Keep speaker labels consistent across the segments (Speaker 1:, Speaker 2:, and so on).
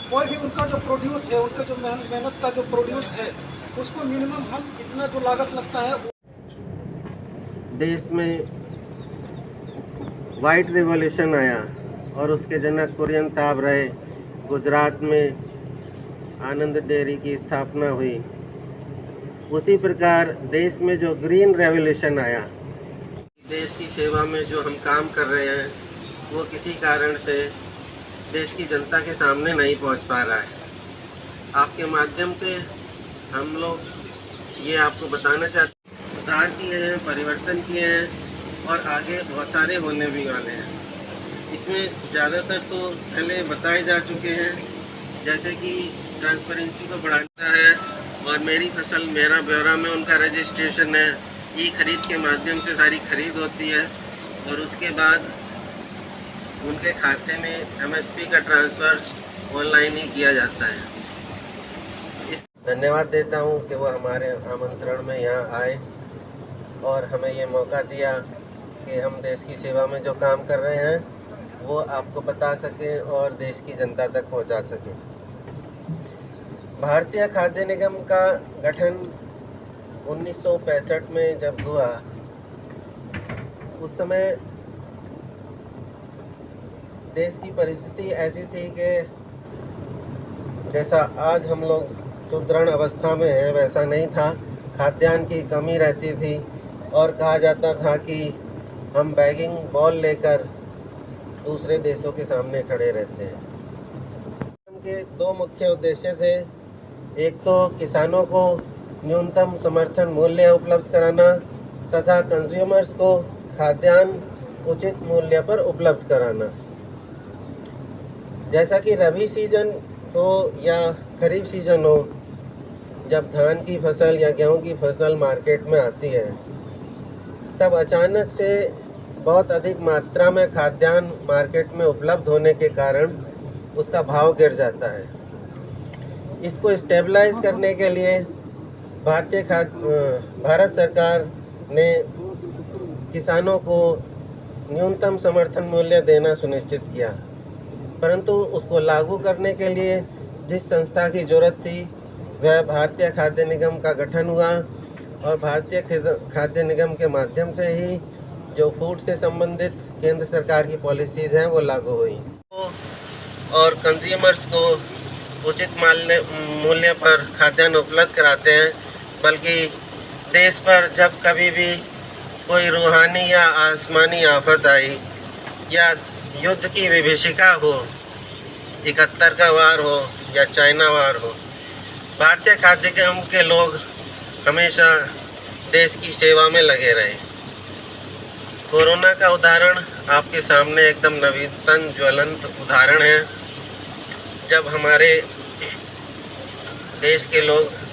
Speaker 1: कोई भी उनका जो प्रोड्यूस है, उनका जो मेहनत का जो प्रोड्यूस है, उसको मिनिमम हम इतना जो लागत लगता है।
Speaker 2: देश में वाइट रिवॉल्यूशन आया और उसके जनक कुरियन साहब रहे। गुजरात में आनंद डेयरी की स्थापना हुई। उसी प्रकार देश में जो ग्रीन रेवोल्यूशन आया, देश की सेवा में जो हम काम कर रहे हैं वो किसी कारण से देश की जनता के सामने नहीं पहुंच पा रहा है। आपके माध्यम से हम लोग ये आपको बताना चाहते हैं, सुधार किए हैं, परिवर्तन किए हैं और आगे बहुत सारे होने भी वाले हैं। इसमें ज़्यादातर तो पहले बताए जा चुके हैं, जैसे कि ट्रांसपेरेंसी को बढ़ाना है और मेरी फसल मेरा ब्यौरा में उनका रजिस्ट्रेशन है। ई खरीद के माध्यम से सारी खरीद होती है और उसके बाद उनके खाते में एमएसपी का ट्रांसफ़र ऑनलाइन ही किया जाता है। धन्यवाद देता हूं कि वो हमारे आमंत्रण में यहाँ आए और हमें ये मौका दिया कि हम देश की सेवा में जो काम कर रहे हैं वो आपको बता सकें और देश की जनता तक पहुंचा सकें। भारतीय खाद्य निगम का गठन 1965 में जब हुआ, उस समय देश की परिस्थिति ऐसी थी कि जैसा आज हम लोग सुदृढ़ अवस्था में हैं वैसा नहीं था। खाद्यान्न की कमी रहती थी और कहा जाता था कि हम बैगिंग बॉल लेकर दूसरे देशों के सामने खड़े रहते हैं। उनके दो मुख्य उद्देश्य थे। एक तो किसानों को न्यूनतम समर्थन मूल्य उपलब्ध कराना तथा कंज्यूमर्स को खाद्यान्न उचित मूल्य पर उपलब्ध कराना। जैसा कि रबी सीजन हो या खरीफ सीजन हो, जब धान की फसल या गेहूं की फसल मार्केट में आती है तब अचानक से बहुत अधिक मात्रा में खाद्यान्न मार्केट में उपलब्ध होने के कारण उसका भाव गिर जाता है। इसको स्टेबलाइज करने के लिए भारत सरकार ने किसानों को न्यूनतम समर्थन मूल्य देना सुनिश्चित किया, परंतु उसको लागू करने के लिए जिस संस्था की जरूरत थी वह भारतीय खाद्य निगम का गठन हुआ और भारतीय खाद्य निगम के माध्यम से ही जो फूड से संबंधित केंद्र सरकार की पॉलिसीज हैं वो लागू हुई और कंज्यूमर्स को उचित मूल्य पर खाद्यान्न उपलब्ध कराते हैं। बल्कि देश पर जब कभी भी कोई रूहानी या आसमानी आफत आई या युद्ध की विभीषिका हो, 71 का वार हो या चाइना वार हो, भारतीय खाद्य निगम के लोग हमेशा देश की सेवा में लगे रहे। कोरोना का उदाहरण आपके सामने एकदम नवीनतम ज्वलंत उदाहरण है। जब हमारे देश के लोग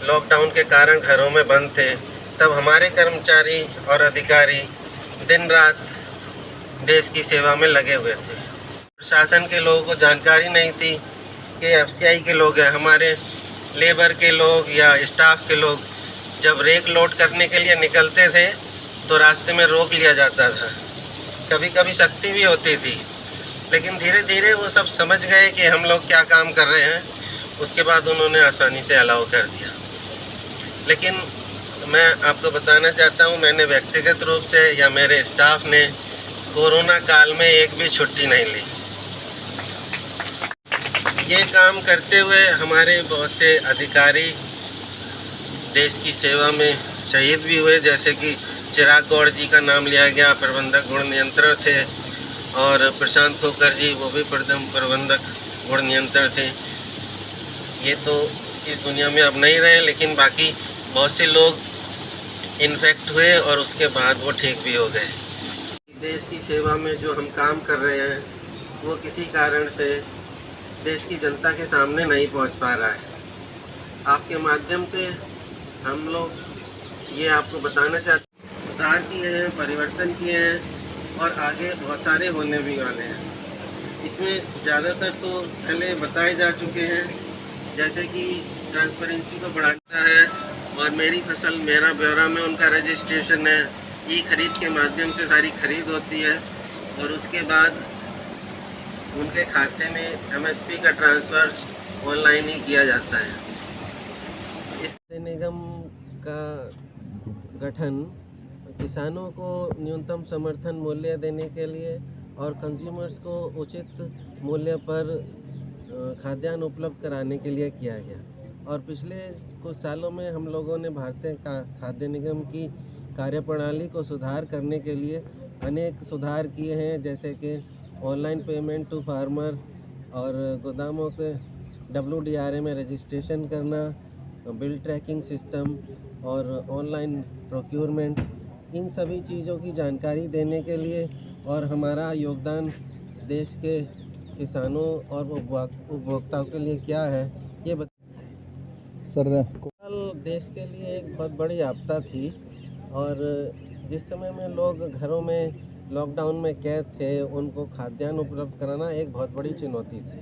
Speaker 2: लॉकडाउन के कारण घरों में बंद थे, तब हमारे कर्मचारी और अधिकारी दिन रात देश की सेवा में लगे हुए थे। प्रशासन के लोगों को जानकारी नहीं थी कि एफसीआई के लोग हैं। हमारे लेबर के लोग या स्टाफ के लोग जब रेक लोड करने के लिए निकलते थे तो रास्ते में रोक लिया जाता था। कभी कभी सख्ती भी होती थी, लेकिन धीरे धीरे वो सब समझ गए कि हम लोग क्या काम कर रहे हैं। उसके बाद उन्होंने आसानी से अलाउ कर दिया। लेकिन मैं आपको बताना चाहता हूँ, मैंने व्यक्तिगत रूप से या मेरे स्टाफ ने कोरोना काल में एक भी छुट्टी नहीं ली। ये काम करते हुए हमारे बहुत से अधिकारी देश की सेवा में शहीद भी हुए, जैसे कि चिराग गौड़ जी का नाम लिया गया, प्रबंधक गुण नियंत्रण थे, और प्रशांत खोकर जी वो भी प्रबंधक गुण नियंत्रण थे। ये तो इस दुनिया में अब नहीं रहे, लेकिन बाकी बहुत से लोग इन्फेक्ट हुए और उसके बाद वो ठीक भी हो गए। देश की सेवा में जो हम काम कर रहे हैं वो किसी कारण से देश की जनता के सामने नहीं पहुंच पा रहा है। आपके माध्यम से हम लोग ये आपको बताना चाहते हैं, सुधार किए हैं, परिवर्तन किए हैं और आगे बहुत सारे होने भी वाले हैं। इसमें ज़्यादातर तो पहले बताए जा चुके हैं, जैसे कि ट्रांसपेरेंसी को बढ़ाना है और मेरी फसल मेरा ब्यौरा में उनका रजिस्ट्रेशन है। ई खरीद के माध्यम से सारी खरीद होती है और उसके बाद उनके खाते में एमएसपी का ट्रांसफ़र ऑनलाइन ही किया जाता है। इस निगम का गठन किसानों को न्यूनतम समर्थन मूल्य देने के लिए और कंज्यूमर्स को उचित मूल्य पर खाद्यान्न उपलब्ध कराने के लिए किया गया। और पिछले कुछ सालों में हम लोगों ने भारतीय खाद्य निगम की कार्यप्रणाली को सुधार करने के लिए अनेक सुधार किए हैं, जैसे कि ऑनलाइन पेमेंट टू फार्मर और गोदामों के WDRA में रजिस्ट्रेशन करना, बिल ट्रैकिंग सिस्टम और ऑनलाइन प्रोक्योरमेंट, इन सभी चीज़ों की जानकारी देने के लिए और हमारा योगदान देश के किसानों और उपभोक्ताओं के लिए क्या है ये सर। कल देश के लिए एक बहुत बड़ी आपदा थी और जिस समय में लोग घरों में लॉकडाउन में कैद थे, उनको खाद्यान्न उपलब्ध कराना एक बहुत बड़ी चुनौती थी।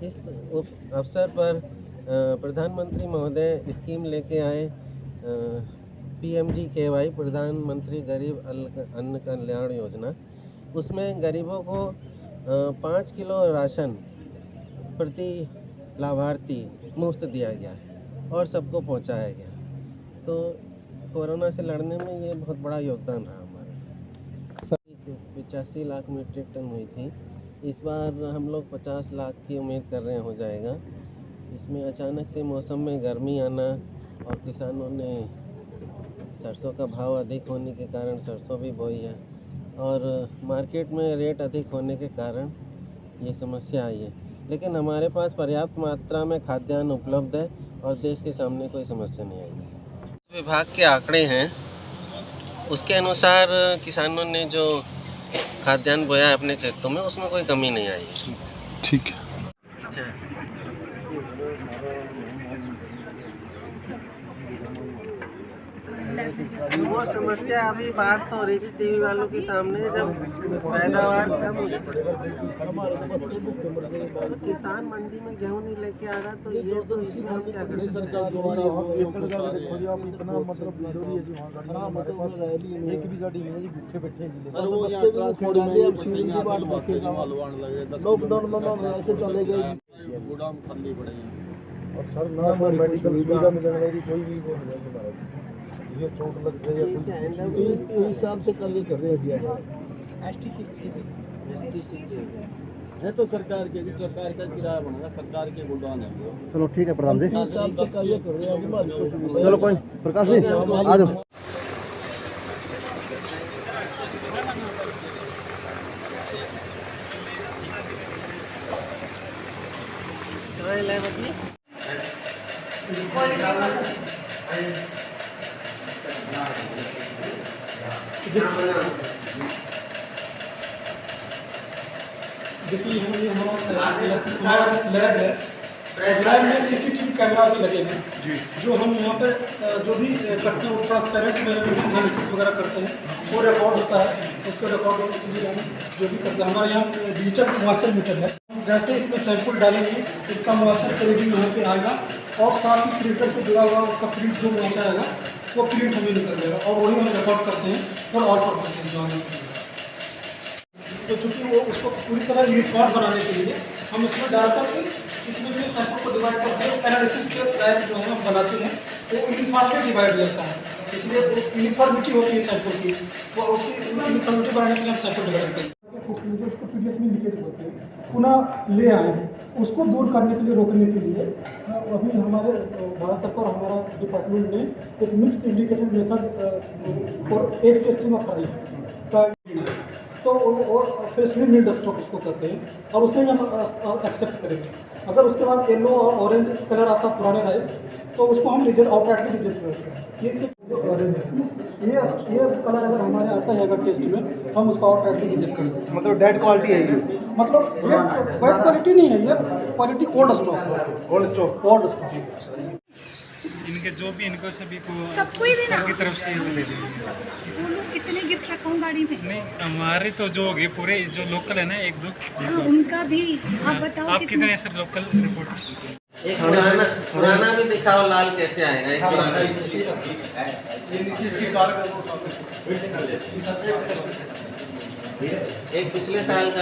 Speaker 2: इस अवसर पर प्रधानमंत्री महोदय स्कीम लेके आए, PMGKY, प्रधानमंत्री गरीब अन्न कल्याण योजना। उसमें गरीबों को 5 किलो राशन प्रति लाभार्थी मुफ्त दिया गया और सबको पहुंचाया गया। तो कोरोना से लड़ने में ये बहुत बड़ा योगदान रहा हमारा। 85 लाख मीट्रिक टन हुई थी, इस बार हम लोग 50 लाख की उम्मीद कर रहे हैं हो जाएगा। इसमें अचानक से मौसम में गर्मी आना और किसानों ने सरसों का भाव अधिक होने के कारण सरसों भी बोई है और मार्केट में रेट अधिक होने के कारण ये समस्या आई है। लेकिन हमारे पास पर्याप्त मात्रा में खाद्यान्न उपलब्ध है और देश के सामने कोई समस्या नहीं आई। विभाग के आंकड़े हैं, उसके अनुसार किसानों ने जो खाद्यान्न बोया है अपने खेतों में, उसमें कोई कमी नहीं आई है।
Speaker 3: ठीक है।
Speaker 2: वो समस्या अभी बात तो हो रही थी टीवी वालों के सामने, जब पैदावार कम हुई, किसान मंडी में गेहूँ नहीं लेके आ रहा, तो ये तो इसमें हम क्या कर सकते हैं।
Speaker 1: एक भी गाड़ी नहीं भूखे बैठे लॉकडाउन ऐसे चले गए गोदाम खाली पड़े और सर मेडिकल सुविधा मिलने की कोई भी वो नहीं, ये चोट लग गई है तो हिसाब से कल ये कर रहे हैं। है तो सरकार के का किराया बनेगा, सरकार के गोदाम है। चलो ठीक है प्रधान जी, हिसाब से कल ये कर रहे हैं। चलो कोई प्रकाश जी आ जाओ। देखिए हमारा लैब है, लैब में CCTV कैमरा भी लगे हैं जो हम यहाँ पर जो भी करते हैं वो ट्रांसपेरेंट एनालिसिस वगैरह करते हैं, वो रिकॉर्ड होता है। उसको रिकॉर्ड होने से भी हम जो भी करते हैं, हमारे यहाँ डिजिटल मॉइस्चर मीटर है। जैसे इसमें सैंपल डालेंगे इसका मॉइस्चर का रीडिंग यहाँ पे आएगा और साथ ही प्रिंटर से जुड़ा हुआ उसका प्रिंट जो मॉइस्चर आएगा वो प्रिंट हमें निकल जाएगा और वही हम रिकॉर्ड करते हैं फॉर ऑल पर्पसेस जो हमें। तो चूँकि वो उसको पूरी तरह यूनिफॉर्म बनाने के लिए हम इसमें डाल करके इसमें भी सैंपल को डिवाइड करके एनालिसिस के टाइप जो है हम बनाते हैं तो यूनिफॉर्म में डिवाइड करता है, इसलिए यूनिफॉर्मिटी होती है सैंपल की, वो उसकी यूनिफॉर्मिटी बनाने के लिए हम सैंपल डिवाइड करते हैं। उसको प्रीवियस में लीकेज होते हैं पुनः ले आए हैं, उसको दूर करने के लिए, रोकने के लिए अभी हमारे भारत सरकार और हमारा डिपार्टमेंट ने एक mix indicated method for age testing of rice का, तो और फ्रेशली मिल्ड स्टॉक उसको करते हैं और उसे हम एक्सेप्ट करेंगे। अगर उसके बाद येलो और ऑरेंज कलर आता है पुराने राइस तो उसको हम रिजेक्ट आउटराइटली रिजेक्ट करते हैं। ये कलर अगर हमारे आता है अगर टेस्ट में हम उसको आउटराइटली रिजेक्ट करते हैं। मतलब डेड क्वालिटी है ये, मतलब वाइट क्वालिटी नहीं है, ये क्वालिटी ओल्ड स्टॉक।
Speaker 3: इनके जो भी इनको सभी को
Speaker 4: सबको ही देना
Speaker 3: की तरफ से ले देंगे।
Speaker 4: कितने गिफ्ट रखूँ गाड़ी में?
Speaker 3: नहीं हमारे तो जो होगी पूरे जो लोकल है ना, एक दो
Speaker 4: उनका भी आप बताओ।
Speaker 3: आप कितने सर लोकल रिपोर्ट?
Speaker 2: एक पुराना भी दिखाओ, लाल कैसे आएगा? एक पुराना एक पिछले साल का